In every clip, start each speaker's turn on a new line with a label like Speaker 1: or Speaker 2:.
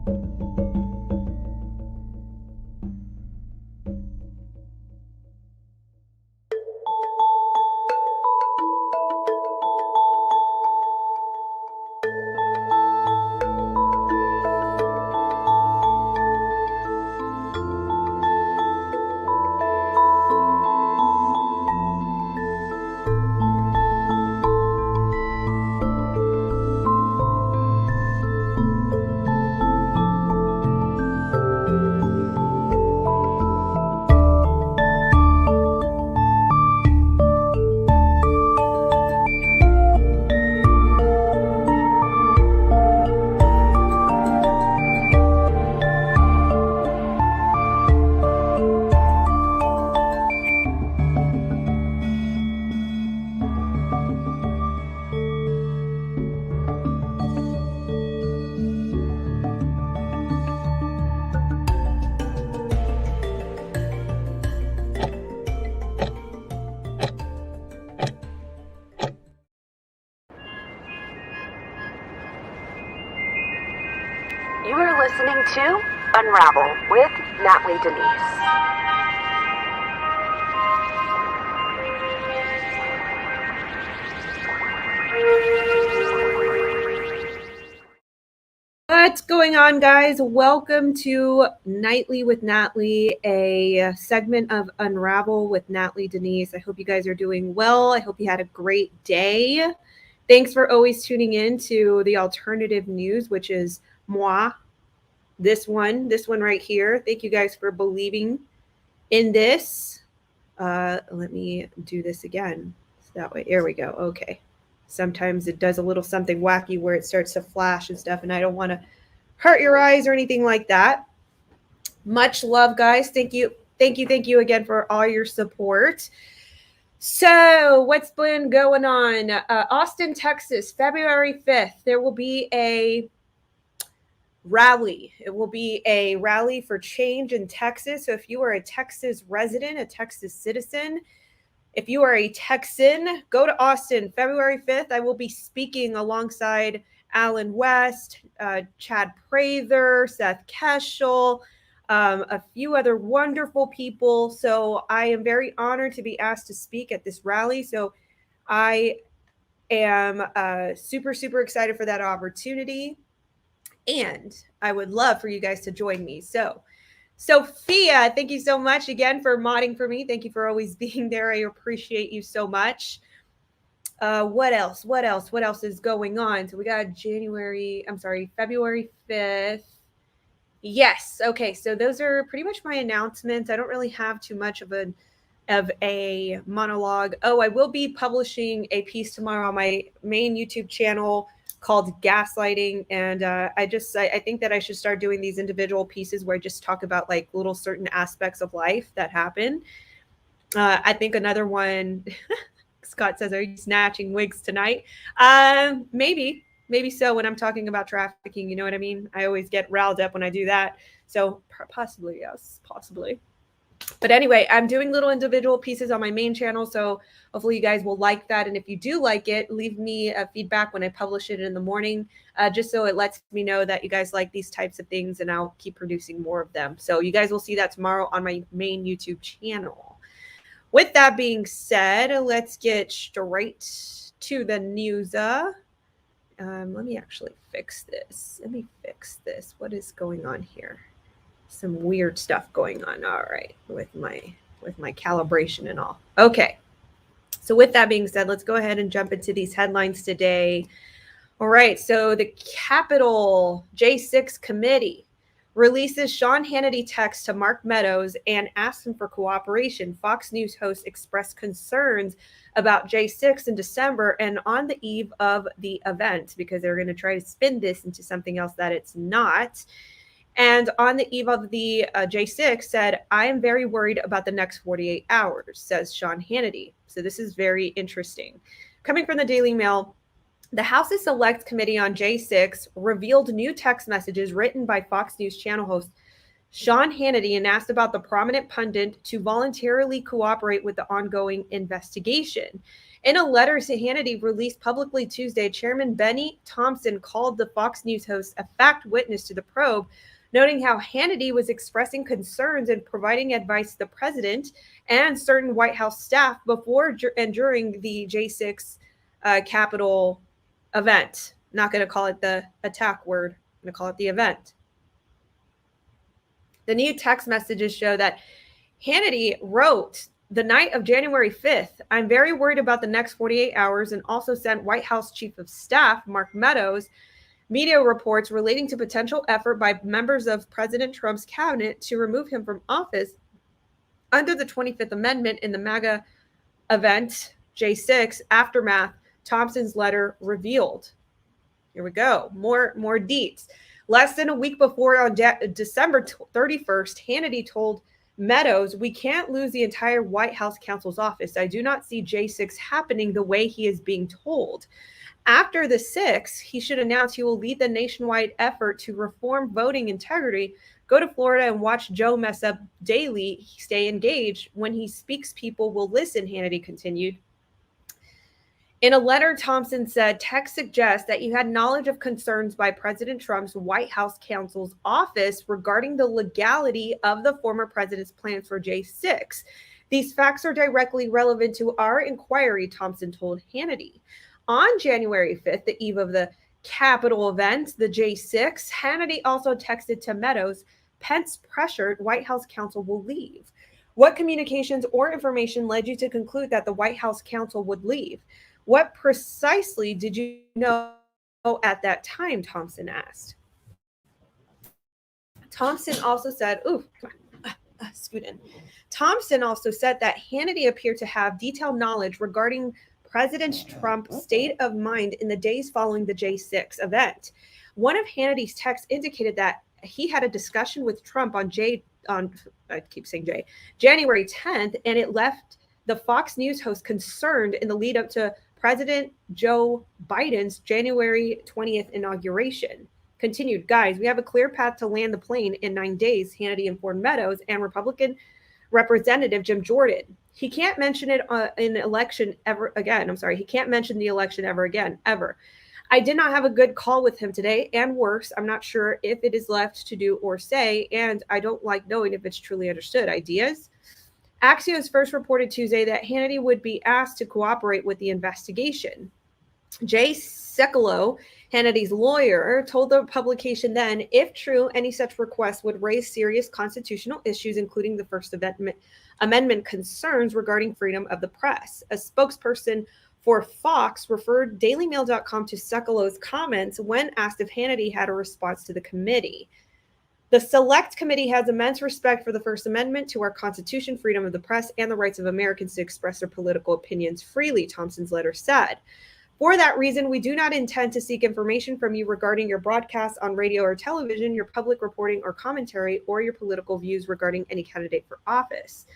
Speaker 1: You are listening to Unravel with Natly Denise.
Speaker 2: What's going on, guys? Welcome to Nightly with Natly, a segment of Unravel with Natly Denise. I hope you guys are doing well. I hope you had a great day. Thanks for always tuning in to the alternative news, which is moi. This one right here. Thank you guys for believing in this. Let me do this again. So that way, there we go. Okay. Sometimes it does a little something wacky where it starts to flash and stuff, and I don't want to hurt your eyes or anything like that. Much love, guys. Thank you again for all your support. So what's been going on? Austin, Texas, February 5th, there will be a rally. It will be a rally for change in Texas. So if you are a Texas resident, a Texas citizen, if you are a Texan, go to Austin, February 5th. I will be speaking alongside Alan West, Chad Prather, Seth Keshel, a few other wonderful people. So I am very honored to be asked to speak at this rally. So I am super, super excited for that opportunity. And I would love for you guys to join me. So Sophia, thank you so much again for modding for me. Thank you for always being there. I appreciate you so much. What else is going on? So we got February 5th. Yes. Okay. So those are pretty much my announcements. I don't really have too much of a monologue. Oh, I will be publishing a piece tomorrow on my main YouTube channel called Gaslighting. And I think that I should start doing these individual pieces where I just talk about like little certain aspects of life that happen. I think another one, Scott says, are you snatching wigs tonight? Maybe so when I'm talking about trafficking, you know what I mean? I always get riled up when I do that. So possibly, yes, possibly. But anyway, I'm doing little individual pieces on my main channel, so hopefully you guys will like that. And if you do like it, leave me a feedback when I publish it in the morning, just so it lets me know that you guys like these types of things, and I'll keep producing more of them. So you guys will see that tomorrow on my main YouTube channel. With that being said, let's get straight to the news. Let me actually fix this. What is going on here? Some weird stuff going on. All right, with my calibration and all. Okay. So with that being said, let's go ahead and jump into these headlines today. All right. So the Capitol J6 committee releases Sean Hannity text to Mark Meadows and asks him for cooperation. Fox News hosts expressed concerns about J6 in December and on the eve of the event, because they're going to try to spin this into something else that it's not. And on the eve of the J6 said, I am very worried about the next 48 hours, says Sean Hannity. So this is very interesting. Coming from the Daily Mail, the House's Select Committee on J6 revealed new text messages written by Fox News channel host Sean Hannity and asked about the prominent pundit to voluntarily cooperate with the ongoing investigation. In a letter to Hannity released publicly Tuesday, Chairman Benny Thompson called the Fox News host a fact witness to the probe, noting how Hannity was expressing concerns and providing advice to the president and certain White House staff before and during the J6 Capitol event. Not going to call it the attack word. I'm going to call it the event. The new text messages show that Hannity wrote the night of January 5th, "I'm very worried about the next 48 hours," and also sent White House Chief of Staff Mark Meadows media reports relating to potential effort by members of President Trump's cabinet to remove him from office under the 25th Amendment in the MAGA event, J6, aftermath, Thompson's letter revealed. Here we go. More deets. Less than a week before, on December 31st, Hannity told Meadows, "We can't lose the entire White House counsel's office. I do not see J6 happening the way he is being told. After the 6th, he should announce he will lead the nationwide effort to reform voting integrity. Go to Florida and watch Joe mess up daily. Stay engaged. When he speaks, people will listen," Hannity continued. In a letter, Thompson said, "Text suggests that you had knowledge of concerns by President Trump's White House counsel's office regarding the legality of the former president's plans for J6. These facts are directly relevant to our inquiry," Thompson told Hannity. On January 5th, the eve of the Capitol event, the J6, Hannity also texted to Meadows, "Pence pressured White House counsel will leave. What communications or information led you to conclude that the White House counsel would leave? What precisely did you know at that time?" Thompson asked. Thompson also said, Thompson also said that Hannity appeared to have detailed knowledge regarding President Trump's state of mind in the days following the J6 event. One of Hannity's texts indicated that he had a discussion with Trump on January 10th, and it left the Fox News host concerned in the lead up to President Joe Biden's January 20th inauguration. Continued, "Guys, we have a clear path to land the plane in 9 days," Hannity informed Meadows and Republican Representative Jim Jordan. He can't mention it in election ever again. He can't mention the election ever again, ever. "I did not have a good call with him today, and worse, I'm not sure if it is left to do or say, and I don't like knowing if it's truly understood. Ideas?" Axios first reported Tuesday that Hannity would be asked to cooperate with the investigation. 𝘗𝘫𝘬𝘀, Hannity's lawyer, told the publication then, if true, any such request would raise serious constitutional issues, including the First Amendment concerns regarding freedom of the press. A spokesperson for Fox referred dailymail.com to 𝘗𝘫𝘀's comments when asked if Hannity had a response to the committee. "The Select Committee has immense respect for the First Amendment to our Constitution, freedom of the press, and the rights of Americans to express their political opinions freely," Thompson's letter said. "For that reason, we do not intend to seek information from you regarding your broadcasts on radio or television, your public reporting or commentary, or your political views regarding any candidate for office.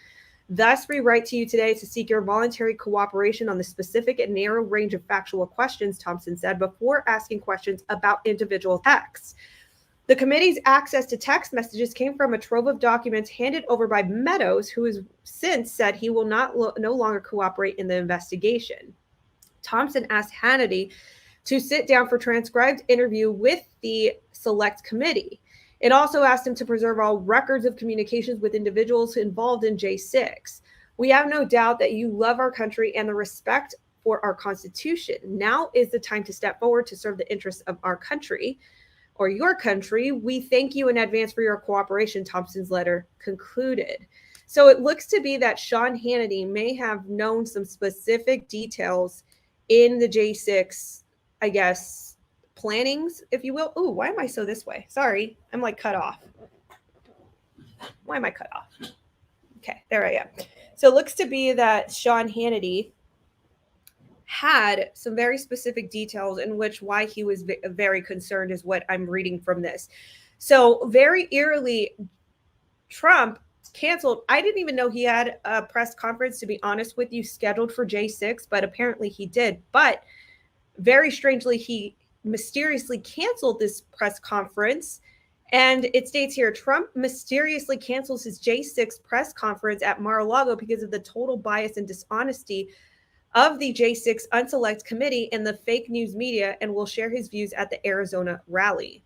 Speaker 2: Thus, we write to you today to seek your voluntary cooperation on the specific and narrow range of factual questions," Thompson said, before asking questions about individual texts. The committee's access to text messages came from a trove of documents handed over by Meadows, who has since said he will no longer cooperate in the investigation. Thompson asked Hannity to sit down for transcribed interview with the Select Committee. It also asked him to preserve all records of communications with individuals involved in J6. "We have no doubt that you love our country and the respect for our Constitution. Now is the time to step forward to serve the interests of our country, or your country. We thank you in advance for your cooperation," Thompson's letter concluded. So it looks to be that Sean Hannity may have known some specific details in the J6, I guess, plannings, if you will. Oh, why am I so this way? Sorry, I'm like cut off. Why am I cut off? Okay, there I am. So it looks to be that Sean Hannity had some very specific details in which why he was very concerned is what I'm reading from this. So very eerily, Trump canceled. I didn't even know he had a press conference, to be honest with you, scheduled for J6, but apparently he did. But very strangely, he mysteriously canceled this press conference. And it states here, Trump mysteriously cancels his J6 press conference at Mar-a-Lago because of the total bias and dishonesty of the J6 Unselect Committee in the fake news media and will share his views at the Arizona rally.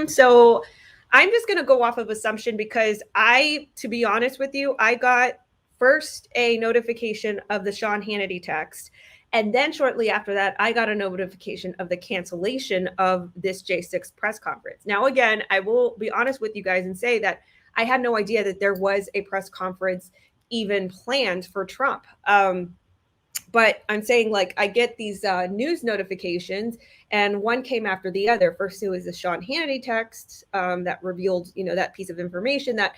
Speaker 2: So I'm just going to go off of assumption because to be honest with you, I got first a notification of the Sean Hannity text. And then shortly after that, I got a notification of the cancellation of this J6 press conference. Now, again, I will be honest with you guys and say that I had no idea that there was a press conference even planned for Trump. But I'm saying, like, I get these news notifications, and one came after the other. First, it was the Sean Hannity text that revealed, that piece of information that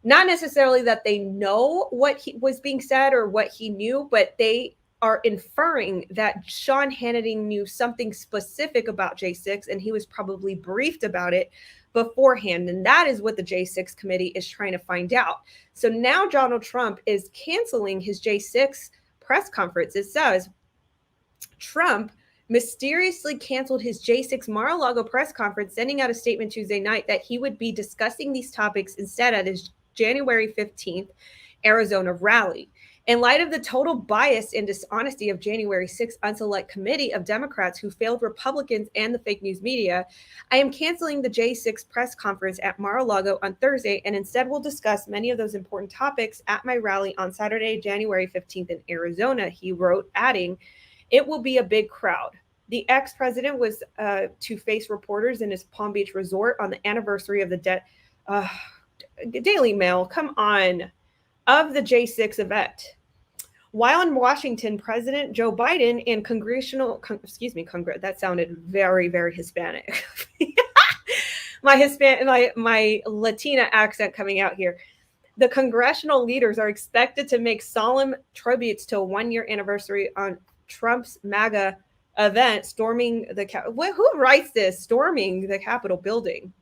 Speaker 2: not necessarily that they know what was being said or what he knew, but they are inferring that Sean Hannity knew something specific about J6, and he was probably briefed about it beforehand. And that is what the J6 committee is trying to find out. So now Donald Trump is canceling his J6 press conference. It says Trump mysteriously canceled his J6 Mar-a-Lago press conference, sending out a statement Tuesday night that he would be discussing these topics instead at his January 15th Arizona rally. In light of the total bias and dishonesty of January 6th Unselect Committee of Democrats who failed Republicans and the fake news media, I am canceling the J6 press conference at Mar-a-Lago on Thursday and instead will discuss many of those important topics at my rally on Saturday, January 15th in Arizona, he wrote, adding, it will be a big crowd. The ex-president was to face reporters in his Palm Beach resort on the anniversary of the Daily Mail, come on, of the J6 event. While in Washington, President Joe Biden and that sounded very, very Hispanic. my Latina accent coming out here. The congressional leaders are expected to make solemn tributes to a one-year anniversary on Trump's MAGA event, storming the who writes this? Storming the Capitol building.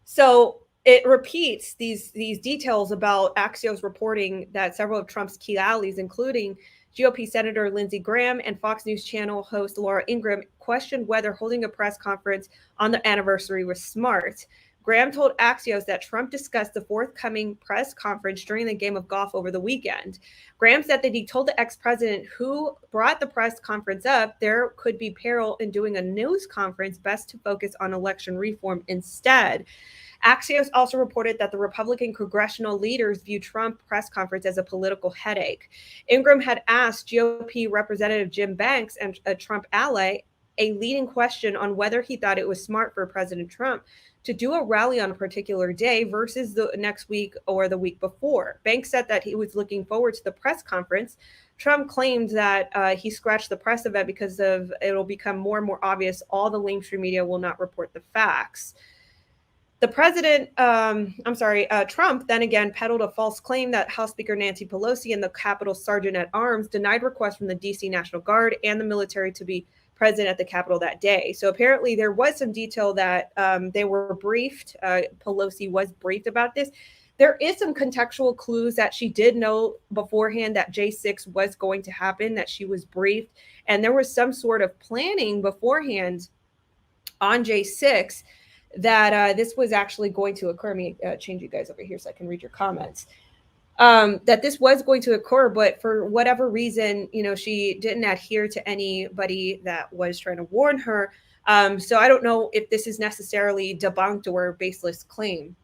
Speaker 2: So it repeats these details about Axios reporting that several of Trump's key allies, including GOP Senator Lindsey Graham and Fox News Channel host Laura Ingraham, questioned whether holding a press conference on the anniversary was smart. Graham told Axios that Trump discussed the forthcoming press conference during the game of golf over the weekend. Graham said that he told the ex-president who brought the press conference up there could be peril in doing a news conference, best to focus on election reform instead. Axios also reported that the Republican congressional leaders view Trump press conference as a political headache. Ingraham had asked GOP Representative Jim Banks, and a Trump ally, a leading question on whether he thought it was smart for President Trump to do a rally on a particular day versus the next week or the week before. Banks said that he was looking forward to the press conference. Trump claimed that he scratched the press event because it'll become more and more obvious all the mainstream media will not report the facts. The Trump then again peddled a false claim that House Speaker Nancy Pelosi and the Capitol Sergeant at Arms denied requests from the DC National Guard and the military to be present at the Capitol that day. So apparently there was some detail that they were briefed. Pelosi was briefed about this. There is some contextual clues that she did know beforehand that J6 was going to happen, that she was briefed, and there was some sort of planning beforehand on J6 that this was actually going to occur. Let me change you guys over here so I can read your comments. That this was going to occur, but for whatever reason, she didn't adhere to anybody that was trying to warn her. So I don't know if this is necessarily debunked or a baseless claim.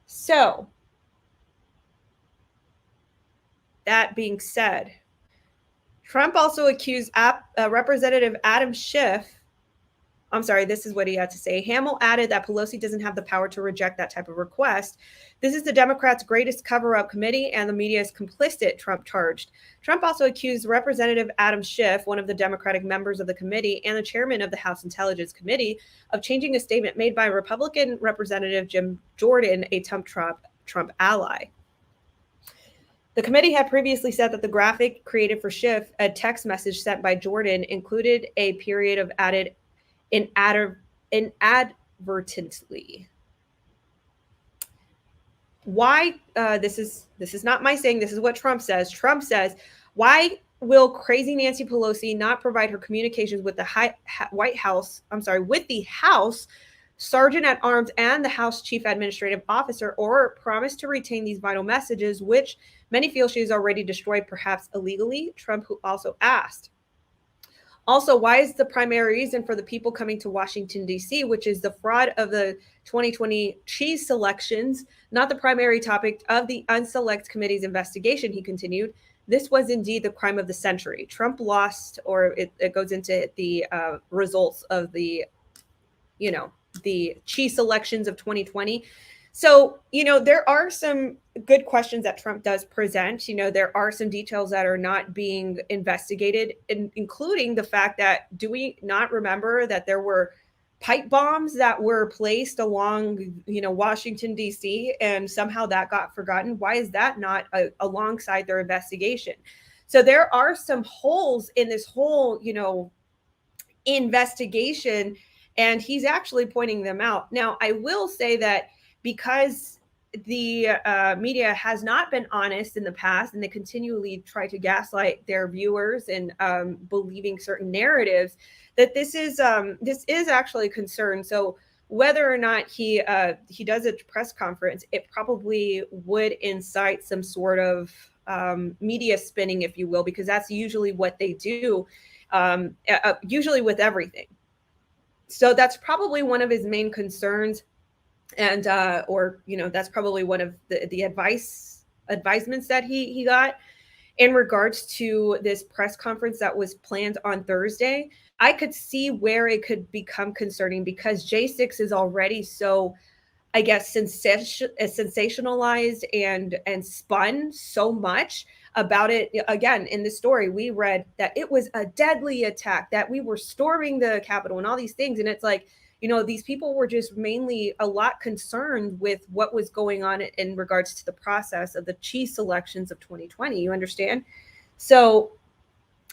Speaker 2: So that being said, Trump also accused Representative Adam Schiff. I'm sorry, this is what he had to say. Hamill added that Pelosi doesn't have the power to reject that type of request. This is the Democrats' greatest cover-up committee, and the media is complicit, Trump charged. Trump also accused Representative Adam Schiff, one of the Democratic members of the committee and the chairman of the House Intelligence Committee, of changing a statement made by Republican Representative Jim Jordan, a Trump ally. The committee had previously said that the graphic created for Schiff, a text message sent by Jordan, included a period of added inadvertently. Why? This is not my saying. This is what Trump says. Trump says, why will crazy Nancy Pelosi not provide her communications with the White House? I'm sorry, with the House sergeant at arms and the House chief administrative officer, or promised to retain these vital messages, which many feel she has already destroyed, perhaps illegally. Trump, who also asked, also, why is the primary reason for the people coming to Washington, D.C., which is the fraud of the 2020 cheese selections, not the primary topic of the Unselect Committee's investigation, he continued. This was indeed the crime of the century. Trump lost, or it goes into the results of the, the cheese selections of 2020. So, there are some good questions that Trump does present. There are some details that are not being investigated, including the fact that, do we not remember that there were pipe bombs that were placed along, Washington, D.C., and somehow that got forgotten? Why is that not alongside their investigation? So there are some holes in this whole, investigation, and he's actually pointing them out. Now, I will say that because the media has not been honest in the past, and they continually try to gaslight their viewers and believing certain narratives, that this is actually a concern. So whether or not he does a press conference, it probably would incite some sort of media spinning, if you will, because that's usually what they do, usually with everything. So that's probably one of his main concerns. And that's probably one of the advisements that he got in regards to this press conference that was planned on Thursday. I could see where it could become concerning because J6 is already so, I guess, sensationalized and spun so much about it. Again, in the story, we read that it was a deadly attack, that we were storming the Capitol and all these things. And it's like, these people were just mainly a lot concerned with what was going on in regards to the process of the cheese selections of 2020. You understand? So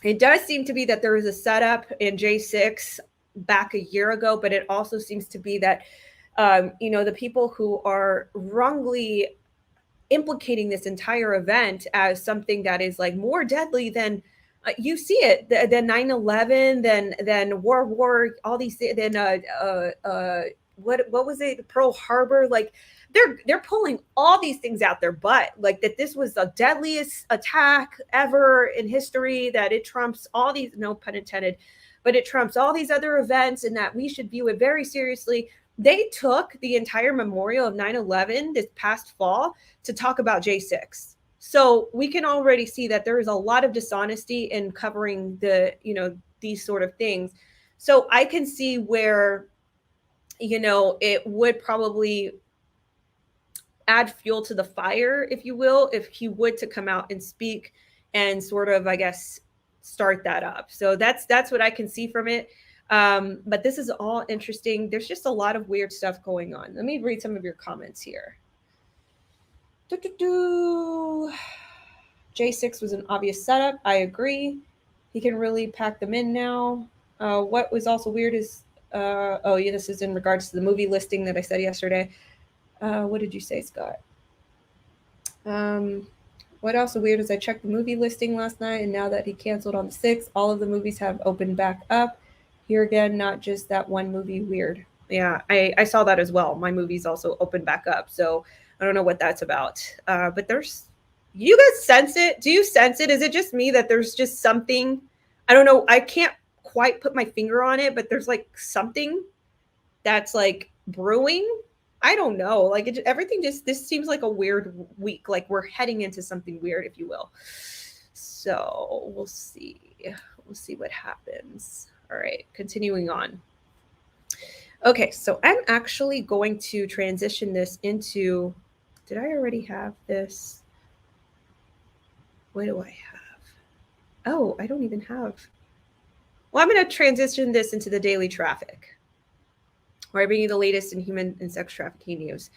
Speaker 2: it does seem to be that there was a setup in J6 back a year ago, but it also seems to be that, the people who are wrongly implicating this entire event as something that is like more deadly than you see it, then 9/11, then World War, all these, then what was it, Pearl Harbor? Like they're pulling all these things out their butt, like that this was the deadliest attack ever in history, that it trumps all these, no pun intended, but it trumps all these other events, and that we should view it very seriously. They took the entire memorial of 9/11 this past fall to talk about J6. So we can already see that there is a lot of dishonesty in covering these sort of things. So I can see where, it would probably add fuel to the fire, if you will, if he would to come out and speak and sort of, I guess, start that up. So that's what I can see from it. But this is all interesting. There's just a lot of weird stuff going on. Let me read some of your comments here. J6 was an obvious setup. I agree. He can really pack them in now. What was also weird is, this is in regards to the movie listing that I said yesterday. What did you say, Scott? What also weird is I checked the movie listing last night, and now that he canceled on the 6th, all of the movies have opened back up. Here again, not just that one movie. Weird. Yeah, I saw that as well. My movies also opened back up. So I don't know what that's about. But you guys sense it? Do you sense it? Is it just me that there's just something? I don't know. I can't quite put my finger on it, but there's like something that's like brewing. I don't know. Like everything this seems like a weird week. Like we're heading into something weird, if you will. So we'll see. We'll see what happens. All right, continuing on. Okay, so I'm actually going to transition this into, did I already have this? What do I have? Oh, I don't even have. Well, I'm going to transition this into the Daily TrafficK, where I bring you the latest in human and sex trafficking news.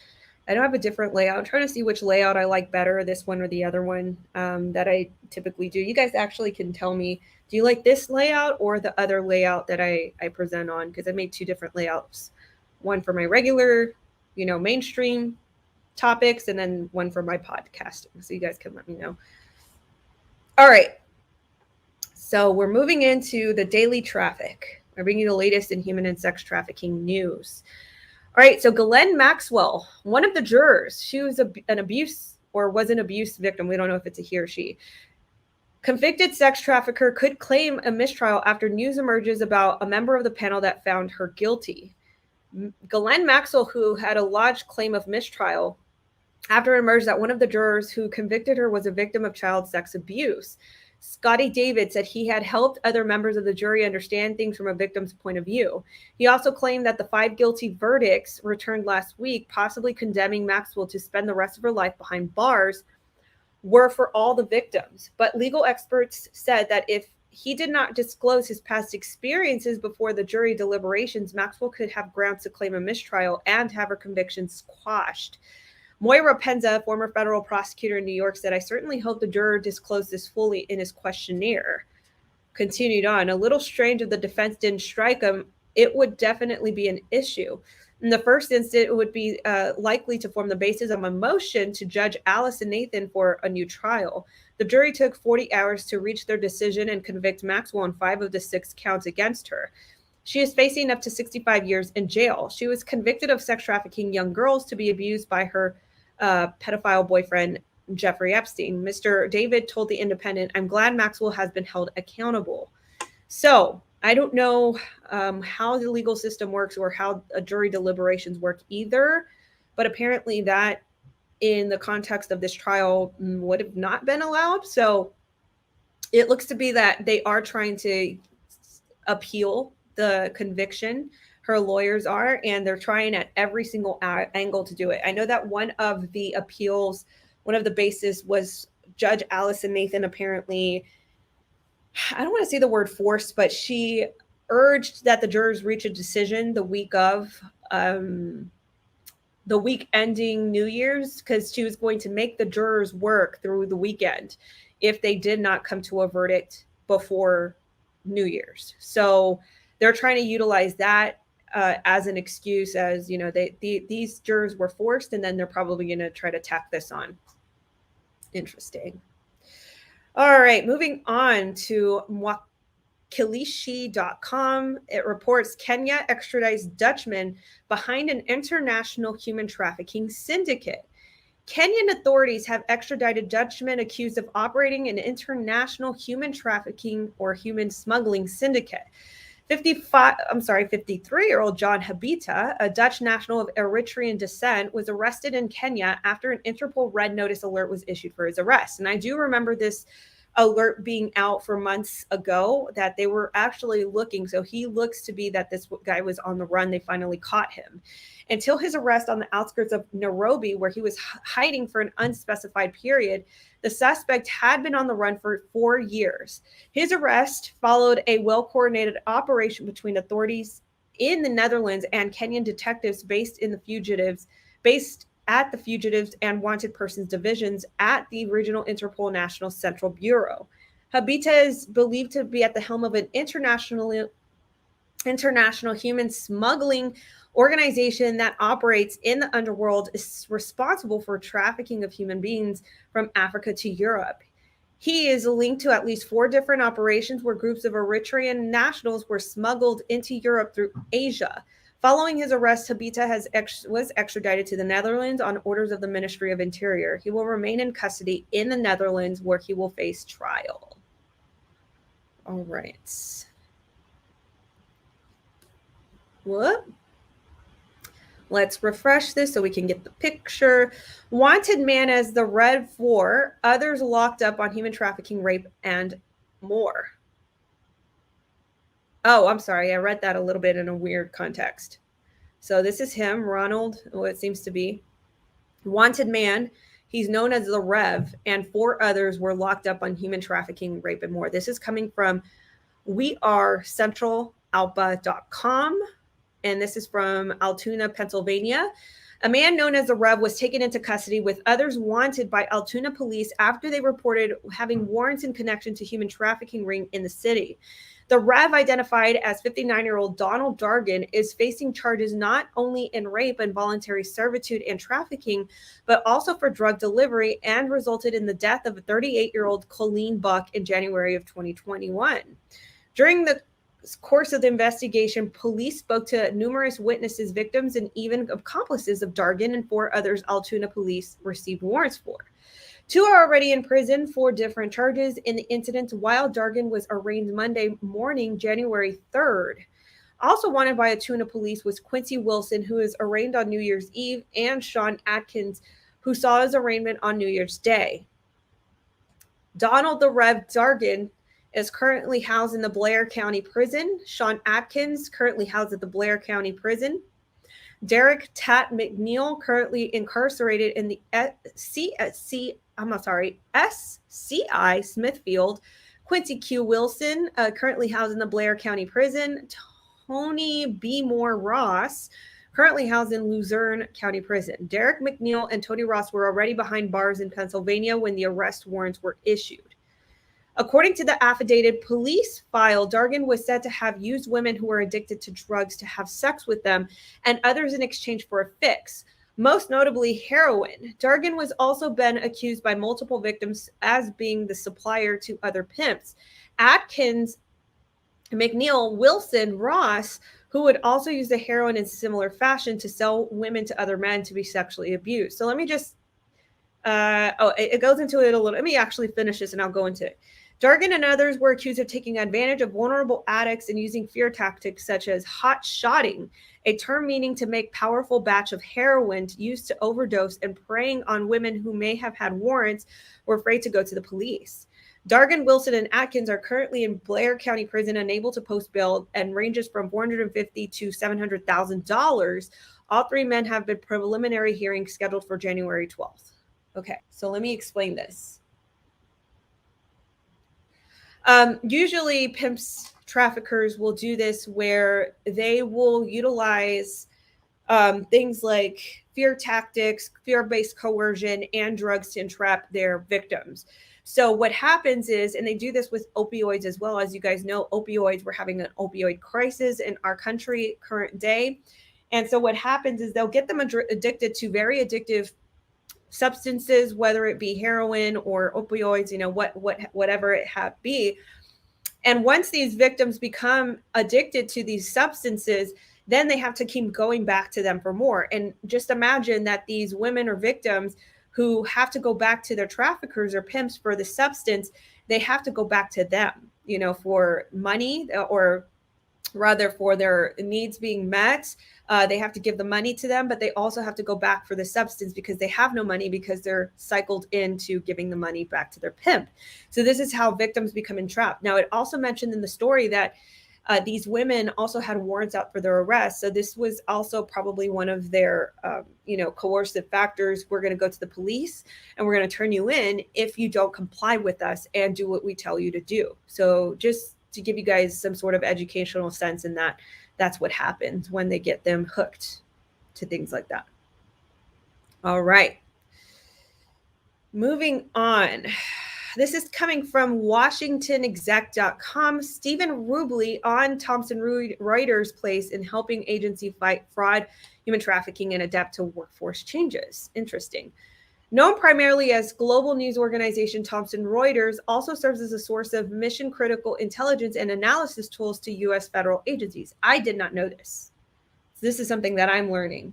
Speaker 2: I don't have a different layout. I'm trying to see which layout I like better, this one or the other one that I typically do. You guys actually can tell me, do you like this layout or the other layout that I present on? Because I made two different layouts. One for my regular, mainstream topics, and then one for my podcasting. So you guys can let me know. All right. So we're moving into the Daily TrafficK. I bring you the latest in human and sex trafficking news. All right, so Ghislaine Maxwell, one of the jurors, she was an abuse or was an abuse victim. We don't know if it's a he or she. Convicted sex trafficker could claim a mistrial after news emerges about a member of the panel that found her guilty. Ghislaine Maxwell, who had a lodged claim of mistrial after it emerged that one of the jurors who convicted her was a victim of child sex abuse. Scotty David said he had helped other members of the jury understand things from a victim's point of view. He also claimed that the 5 guilty verdicts returned last week, possibly condemning Maxwell to spend the rest of her life behind bars, were for all the victims. But legal experts said that if he did not disclose his past experiences before the jury deliberations, Maxwell could have grounds to claim a mistrial and have her convictions quashed. Moira Penza, former federal prosecutor in New York, said, "I certainly hope the juror disclosed this fully in his questionnaire." Continued on, "A little strange if the defense didn't strike him. It would definitely be an issue. In the first instance, it would be likely to form the basis of a motion to Judge Allison Nathan for a new trial. The jury took 40 hours to reach their decision and convict Maxwell on 5 of the 6 counts against her. She is facing up to 65 years in jail. She was convicted of sex trafficking young girls to be abused by her pedophile boyfriend, Jeffrey Epstein." Mr. David told The Independent, "I'm glad Maxwell has been held accountable." So I don't know how the legal system works or how a jury deliberations work either, but apparently that in the context of this trial would have not been allowed. So it looks to be that they are trying to appeal the conviction. Her lawyers are, and they're trying at every single angle to do it. I know that one of the appeals, one of the bases was Judge Allison Nathan apparently, I don't want to say the word forced, but she urged that the jurors reach a decision the week of the week ending New Year's, because she was going to make the jurors work through the weekend if they did not come to a verdict before New Year's. So they're trying to utilize that as an excuse, as, you know, these jurors were forced, and then they're probably going to try to tack this on. Interesting. All right, moving on to 𝘏𝘶𝘮𝘢.com. It reports Kenya extradites Dutchman behind an international human trafficking syndicate. Kenyan authorities have extradited Dutchman accused of operating an international human trafficking or human smuggling syndicate. 53-year-old John Habita, a Dutch national of Eritrean descent, was arrested in Kenya after an Interpol red notice alert was issued for his arrest. And I do remember this alert being out for months ago, that they were actually looking. So he looks to be that this guy was on the run. They finally caught him. Until his arrest on the outskirts of Nairobi, where he was hiding for an unspecified period, the suspect had been on the run for 4 years. His arrest followed a well-coordinated operation between authorities in the Netherlands and Kenyan detectives based at the Fugitives and Wanted Persons divisions at the regional Interpol National Central Bureau. Habita is believed to be at the helm of an international human smuggling organization that operates in the underworld, is responsible for trafficking of human beings from Africa to Europe. He is linked to at least 4 different operations where groups of Eritrean nationals were smuggled into Europe through Asia. Following his arrest, Habita was extradited to the Netherlands on orders of the Ministry of Interior. He will remain in custody in the Netherlands, where he will face trial. All right. What? Let's refresh this so we can get the picture. Wanted man as the Red 4, others locked up on human trafficking, rape, and more. Oh, I'm sorry. I read that a little bit in a weird context. So this is him, Ronald, what it seems to be. Wanted man. He's known as the Rev, and 4 others were locked up on human trafficking, rape, and more. This is coming from wearecentralalpa.com. And this is from Altoona, Pennsylvania. A man known as the Rev was taken into custody with others wanted by Altoona police after they reported having warrants in connection to human trafficking ring in the city. The Rev, identified as 59-year-old Donald Dargan, is facing charges not only in rape, involuntary servitude, and trafficking, but also for drug delivery, and resulted in the death of a 38-year-old Colleen Buck in January of 2021. During the course of the investigation, police spoke to numerous witnesses, victims, and even accomplices of Dargan, and 4 others Altoona police received warrants for. 2 are already in prison for different charges in the incident, while Dargan was arraigned Monday morning, January 3rd. Also wanted by Altoona police was Quincy Wilson, who was arraigned on New Year's Eve, and Sean Atkins, who saw his arraignment on New Year's Day. Donald the Rev Dargan is currently housed in the Blair County Prison. Sean Atkins currently housed at the Blair County Prison. Derek Tat McNeil currently incarcerated in the SCI Smithfield. Quincy Q. Wilson currently housed in the Blair County Prison. Tony B. Moore Ross currently housed in Luzerne County Prison. Derek McNeil and Tony Ross were already behind bars in Pennsylvania when the arrest warrants were issued. According to the affidavit police file, Dargan was said to have used women who were addicted to drugs to have sex with them and others in exchange for a fix, most notably heroin. Dargan was also been accused by multiple victims as being the supplier to other pimps. Atkins, McNeil, Wilson, Ross, who would also use the heroin in similar fashion to sell women to other men to be sexually abused. So let me just, it goes into it a little. Let me actually finish this and I'll go into it. Dargan and others were accused of taking advantage of vulnerable addicts and using fear tactics such as hot shotting, a term meaning to make powerful batch of heroin used to overdose, and preying on women who may have had warrants or afraid to go to the police. Dargan, Wilson, and Atkins are currently in Blair County Prison, unable to post bail, and ranges from $450,000 to $700,000. All 3 men have been preliminary hearings scheduled for January 12th. Okay, so let me explain this. Usually pimps, traffickers will do this where they will utilize things like fear tactics, fear-based coercion, and drugs to entrap their victims. So what happens is, and they do this with opioids as well. As you guys know, opioids, we're having an opioid crisis in our country current day. And so what happens is they'll get them addicted to very addictive substances, whether it be heroin or opioids, whatever it be. And once these victims become addicted to these substances, then they have to keep going back to them for more. And just imagine that these women or victims who have to go back to their traffickers or pimps for the substance, they have to go back to them, for money, or rather for their needs being met. They have to give the money to them, but they also have to go back for the substance because they have no money because they're cycled into giving the money back to their pimp. So this is how victims become entrapped. Now, it also mentioned in the story that these women also had warrants out for their arrest. So this was also probably one of their, coercive factors. We're going to go to the police and we're going to turn you in if you don't comply with us and do what we tell you to do. So just to give you guys some sort of educational sense in that, that's what happens when they get them hooked to things like that. All right. Moving on. This is coming from WashingtonExec.com. Stephen Rubley on Thomson Reuters' place in helping agency fight fraud, human trafficking, and adapt to workforce changes. Interesting. Known primarily as global news organization, Thomson Reuters also serves as a source of mission-critical intelligence and analysis tools to U.S. federal agencies. I did not know this. This is something that I'm learning.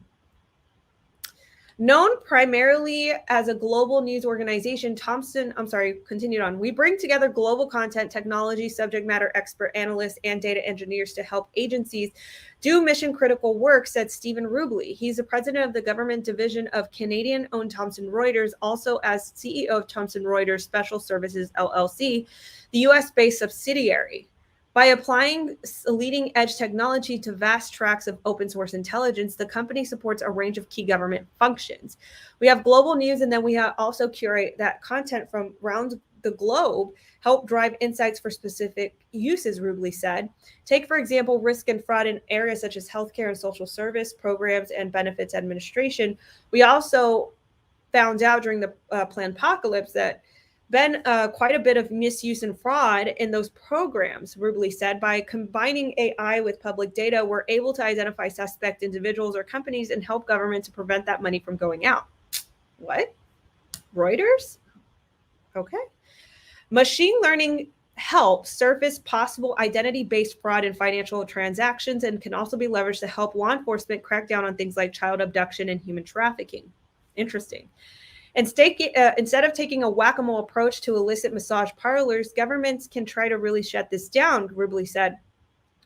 Speaker 2: Known primarily as a global news organization, continued on. We bring together global content, technology, subject matter expert analysts, and data engineers to help agencies do mission critical work, said Stephen Rubley. He's the president of the government division of Canadian-owned Thomson Reuters, also as CEO of Thomson Reuters Special Services, LLC, the US-based subsidiary. By applying leading edge technology to vast tracts of open source intelligence, the company supports a range of key government functions. We have global news, and then we also curate that content from around the globe, help drive insights for specific uses, Rubley said. Take, for example, risk and fraud in areas such as healthcare and social service programs and benefits administration. We also found out during the Planpocalypse that been quite a bit of misuse and fraud in those programs, Rubley said. By combining AI with public data, we're able to identify suspect individuals or companies and help government to prevent that money from going out. What? Reuters? Okay. Machine learning help surface possible identity-based fraud in financial transactions and can also be leveraged to help law enforcement crack down on things like child abduction and human trafficking. Interesting. And instead of taking a whack-a-mole approach to illicit massage parlors, governments can try to really shut this down, Roubley said.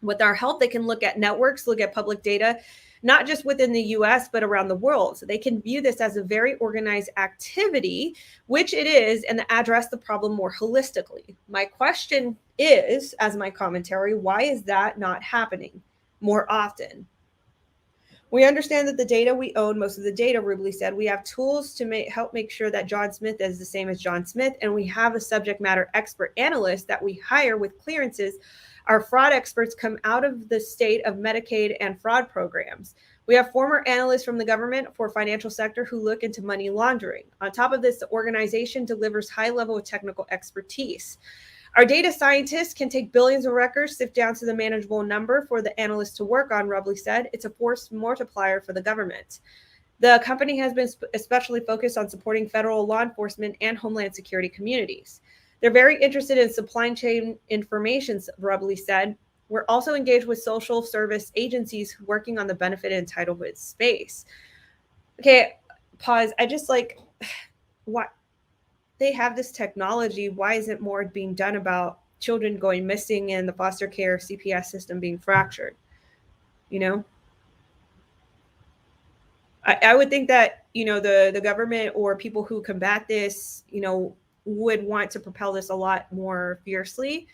Speaker 2: With our help, they can look at networks, look at public data, not just within the US, but around the world. So they can view this as a very organized activity, which it is, and address the problem more holistically. My question is, as my commentary, why is that not happening more often? We understand that the data we own, most of the data, Roubley said, we have tools to help make sure that John Smith is the same as John Smith, and we have a subject matter expert analyst that we hire with clearances. Our fraud experts come out of the state of Medicaid and fraud programs. We have former analysts from the government for financial sector who look into money laundering. On top of this, the organization delivers high level of technical expertise. Our data scientists can take billions of records, sift down to the manageable number for the analysts to work on, Roubley said. It's a force multiplier for the government. The company has been especially focused on supporting federal law enforcement and homeland security communities. They're very interested in supply chain information, Roubley said. We're also engaged with social service agencies working on the benefit entitlement space. Okay, pause. I just what? They have this technology. Why isn't more being done about children going missing and the foster care CPS system being fractured? You know, I would think that, the government or people who combat this, would want to propel this a lot more fiercely.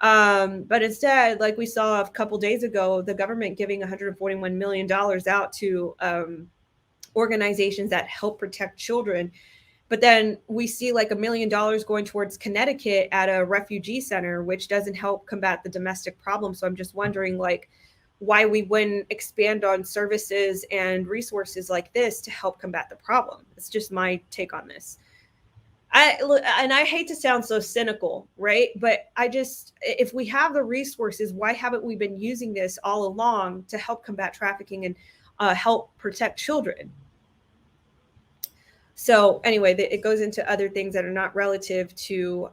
Speaker 2: But instead, like we saw a couple days ago, the government giving $141 million out to organizations that help protect children. But then we see like $1 million going towards Connecticut at a refugee center, which doesn't help combat the domestic problem. So I'm just wondering why we wouldn't expand on services and resources like this to help combat the problem. It's just my take on this. I hate to sound so cynical, right? But if we have the resources, why haven't we been using this all along to help combat trafficking and help protect children? So anyway, it goes into other things that are not relative to,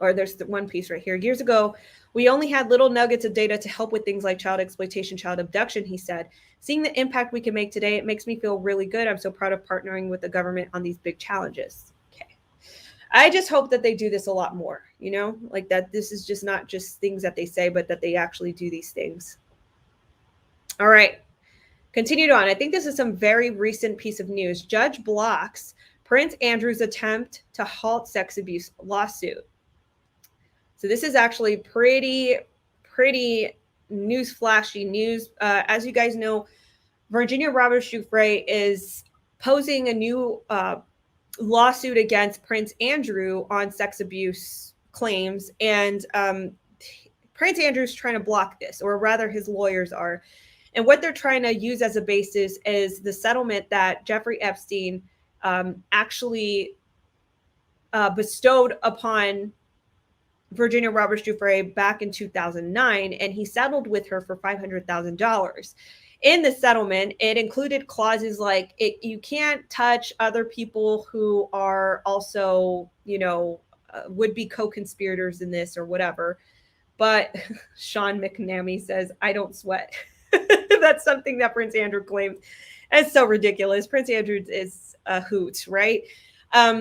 Speaker 2: or there's one piece right here. Years ago, we only had little nuggets of data to help with things like child exploitation, child abduction, he said. Seeing the impact we can make today, it makes me feel really good. I'm so proud of partnering with the government on these big challenges. Okay. I just hope that they do this a lot more, like that this is just not just things that they say, but that they actually do these things. All right. Continued on. I think this is some very recent piece of news. Judge blocks Prince Andrew's attempt to halt sex abuse lawsuit. So this is actually pretty flashy news. As you guys know, Virginia Roberts Giuffre is posing a new lawsuit against Prince Andrew on sex abuse claims. And Prince Andrew's trying to block this, or rather his lawyers are. And what they're trying to use as a basis is the settlement that Jeffrey Epstein actually bestowed upon Virginia Roberts Giuffre back in 2009, and he settled with her for $500,000. In the settlement, it included clauses like you can't touch other people who are also, would be co-conspirators in this or whatever. But Sean McNamee says, I don't sweat. That's something that Prince Andrew claims. It's so ridiculous. Prince Andrew is a hoot, right?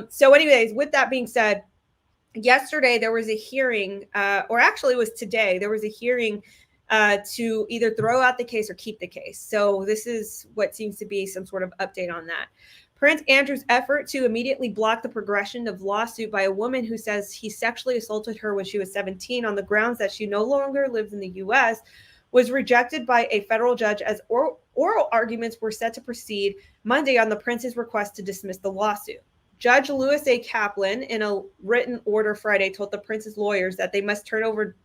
Speaker 2: So anyways, with that being said, yesterday there was a hearing, or actually it was today, there was a hearing to either throw out the case or keep the case. So this is what seems to be some sort of update on that. Prince Andrew's effort to immediately block the progression of lawsuit by a woman who says he sexually assaulted her when she was 17 on the grounds that she no longer lives in the U.S. was rejected by a federal judge as oral arguments were set to proceed Monday on the prince's request to dismiss the lawsuit. Judge Lewis A. Kaplan, in a written order Friday, told the prince's lawyers that they must turn over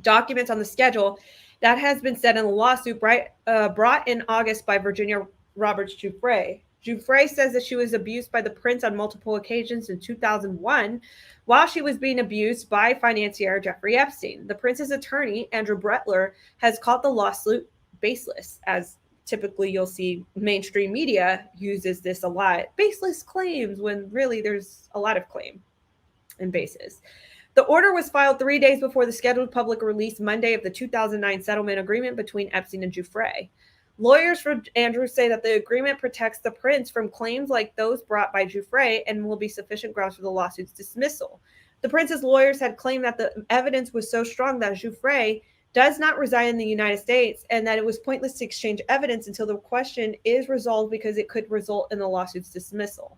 Speaker 2: documents on the schedule that has been set in the lawsuit brought in August by Virginia Roberts Giuffre. Giuffre says that she was abused by the prince on multiple occasions in 2001 while she was being abused by financier Jeffrey Epstein. The prince's attorney, Andrew Brettler, has called the lawsuit baseless, as typically you'll see mainstream media uses this a lot. Baseless claims, when really there's a lot of claim. basis. The order was filed 3 days before the scheduled public release Monday of the 2009 settlement agreement between Epstein and Giuffre. Lawyers for Andrew say that the agreement protects the prince from claims like those brought by Giuffre and will be sufficient grounds for the lawsuit's dismissal. The prince's lawyers had claimed that the evidence was so strong that Giuffre does not reside in the United States and that it was pointless to exchange evidence until the question is resolved because it could result in the lawsuit's dismissal.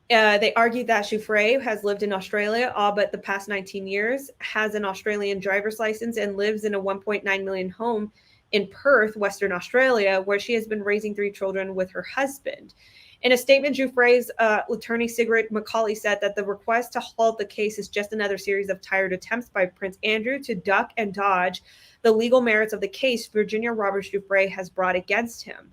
Speaker 2: They argued that Giuffre has lived in Australia all but the past 19 years, has an Australian driver's license, and lives in a 1.9 million home in Perth, Western Australia, where she has been raising 3 children with her husband. In a statement, Giuffre's attorney Sigrid McCauley said that the request to halt the case is just another series of tired attempts by Prince Andrew to duck and dodge the legal merits of the case Virginia Roberts Giuffre has brought against him.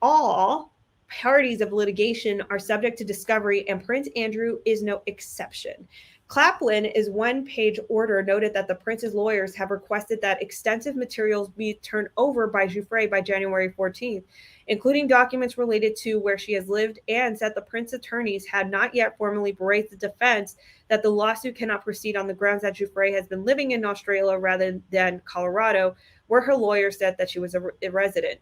Speaker 2: All parties of litigation are subject to discovery, and Prince Andrew is no exception. Claplin's one-page order noted that the prince's lawyers have requested that extensive materials be turned over by Giuffre by January 14th, including documents related to where she has lived, and said the prince's attorneys had not yet formally braced the defense that the lawsuit cannot proceed on the grounds that Giuffre has been living in Australia rather than Colorado, where her lawyer said that she was a resident.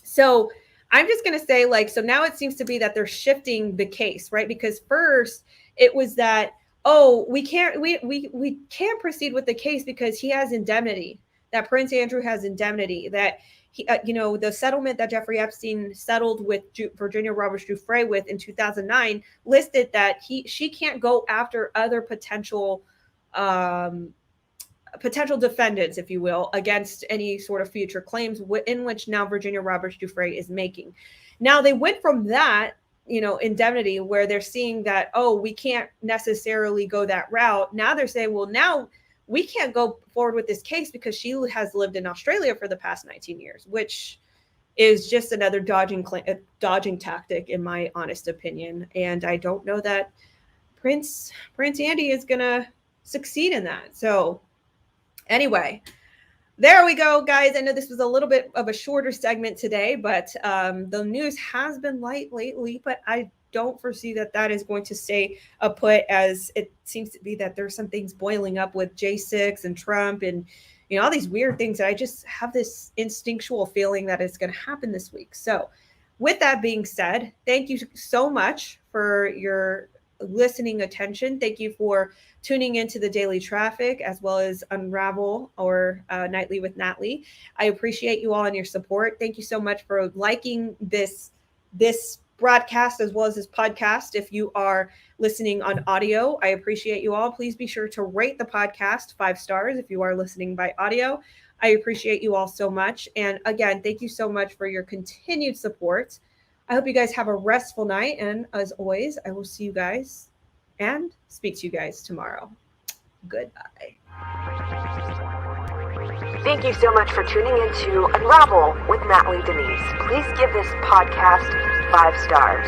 Speaker 2: So I'm just going to say, so now it seems to be that they're shifting the case, right? Because first it was that, we can't proceed with the case because he has indemnity, that Prince Andrew has indemnity, that he, the settlement that Jeffrey Epstein settled with Virginia Roberts Giuffre with in 2009 listed that she can't go after other potential defendants, if you will, against any sort of future claims in which now Virginia Roberts Giuffre is making. Now they went from that, indemnity, where they're seeing that, we can't necessarily go that route. Now they're saying, well, now we can't go forward with this case because she has lived in Australia for the past 19 years, which is just another dodging tactic, in my honest opinion. And I don't know that Prince Andy is going to succeed in that. So anyway, there we go, guys. I know this was a little bit of a shorter segment today, but the news has been light lately, but I don't foresee that is going to stay put, as it seems to be that there's some things boiling up with J6 and Trump and, all these weird things that I just have this instinctual feeling that it's going to happen this week. So with that being said, thank you so much for your listening attention. Thank you for tuning into the Daily TrafficK, as well as Unravel or Nightly with Natly. I appreciate you all and your support. Thank you so much for liking this broadcast as well as this podcast. If you are listening on audio, I appreciate you all. Please be sure to rate the podcast 5 stars if you are listening by audio. I appreciate you all so much. And again, thank you so much for your continued support. I hope you guys have a restful night. And as always, I will see you guys and speak to you guys tomorrow. Goodbye.
Speaker 1: Thank you so much for tuning in to Unravel with Natly Denise. Please give this podcast 5 stars.